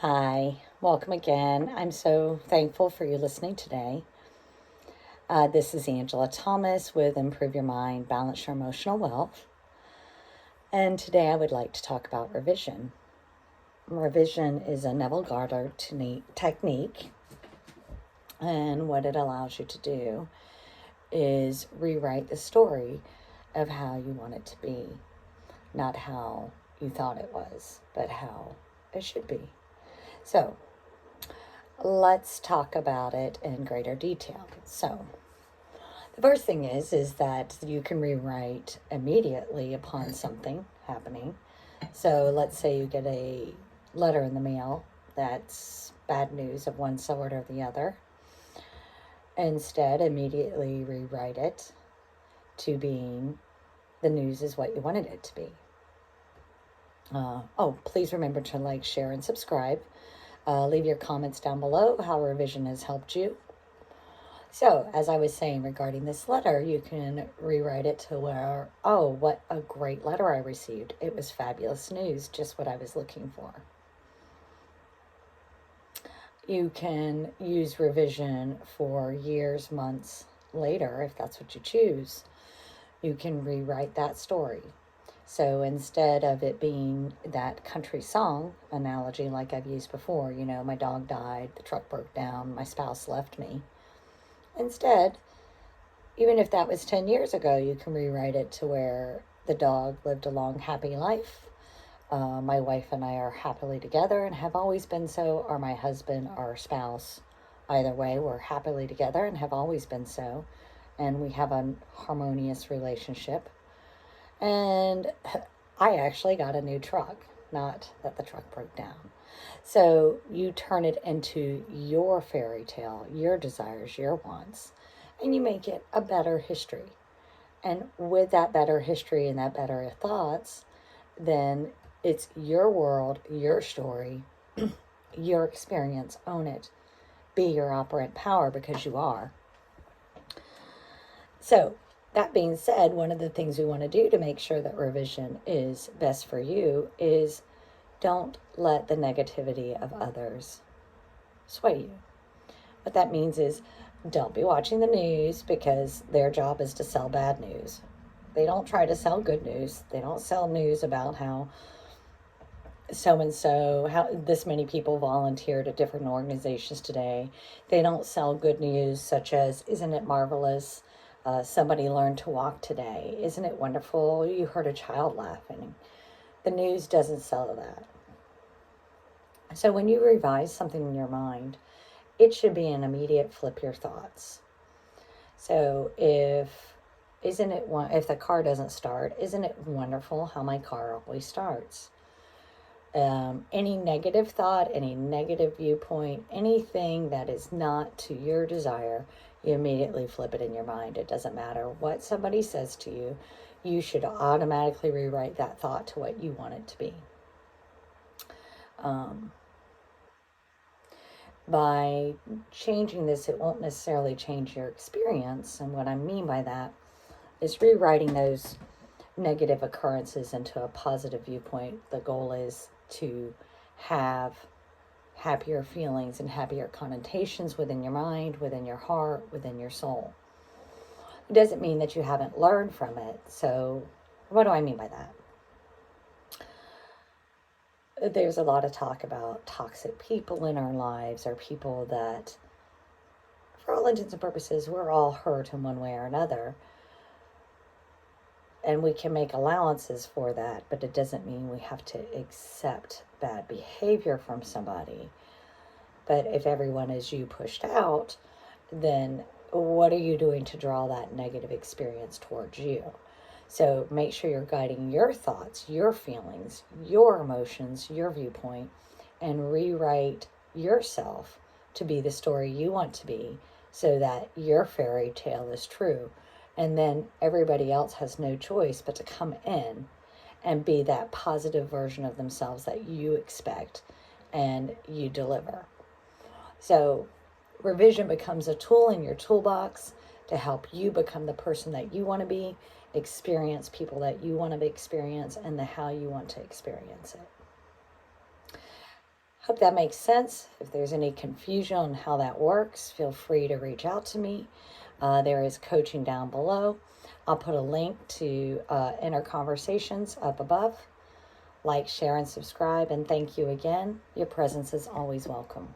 Hi, welcome again. I'm so thankful for you listening today. This is Angela Thomas with Improve Your Mind, Balance Your Emotional Wealth. And today I would like to talk about revision. Revision is a Neville Goddard technique. And what it allows you to do is rewrite the story of how you want it to be. Not how you thought it was, but how it should be. So, let's talk about it in greater detail. So, the first thing is that you can rewrite immediately upon something happening. So, let's say you get a letter in the mail that's bad news of one sort or the other. Instead, immediately rewrite it to being the news is what you wanted it to be. Please remember to like, share, and subscribe. Leave your comments down below how revision has helped you. So, as I was saying regarding this letter, you can rewrite it to where, oh, what a great letter I received. It was fabulous news, just what I was looking for. You can use revision for years, months later, if that's what you choose. You can rewrite that story. So instead of it being that country song analogy like I've used before, my dog died, the truck broke down, my spouse left me. Instead, even if that was 10 years ago, you can rewrite it to where the dog lived a long, happy life. My wife and I are happily together and have always been so, or my husband or spouse. Either way, we're happily together and have always been so. And we have a harmonious relationship. And I actually got a new truck, not that the truck broke down. So you turn it into your fairy tale, your desires, your wants, and you make it a better history. And with that better history and that better thoughts, then it's your world, your story, your experience. Own it. Be your operant power because you are. So, that being said, one of the things we want to do to make sure that revision is best for you is don't let the negativity of others sway you. What that means is don't be watching the news because their job is to sell bad news. They don't try to sell good news. They don't sell news about how so-and-so, how this many people volunteered at different organizations today. They don't sell good news such as, isn't it marvelous? Somebody learned to walk today. Isn't it wonderful? You heard a child laughing. The news doesn't sell that. So when you revise something in your mind, it should be an immediate flip your thoughts. So if the car doesn't start, isn't it wonderful how my car always starts? Any negative thought, any negative viewpoint, anything that is not to your desire, you immediately flip it in your mind. It doesn't matter what somebody says to you. You should automatically rewrite that thought to what you want it to be. By changing this, it won't necessarily change your experience. And what I mean by that is rewriting those negative occurrences into a positive viewpoint. The goal is to have happier feelings and happier connotations within your mind, within your heart, within your soul. It doesn't mean that you haven't learned from it. So what do I mean by that? There's a lot of talk about toxic people in our lives, or people that, for all intents and purposes, we're all hurt in one way or another. And we can make allowances for that, but it doesn't mean we have to accept bad behavior from somebody. But if everyone is you pushed out, then what are you doing to draw that negative experience towards you? So make sure you're guiding your thoughts, your feelings, your emotions, your viewpoint, and rewrite yourself to be the story you want to be so that your fairy tale is true. And then everybody else has no choice but to come in and be that positive version of themselves that you expect and you deliver. So revision becomes a tool in your toolbox to help you become the person that you want to be, experience people that you want to experience, and how you want to experience it. Hope that makes sense. If there's any confusion on how that works, feel free to reach out to me. There is coaching down below. I'll put a link to Inner Conversations up above. Like, share, and subscribe. And thank you again. Your presence is always welcome.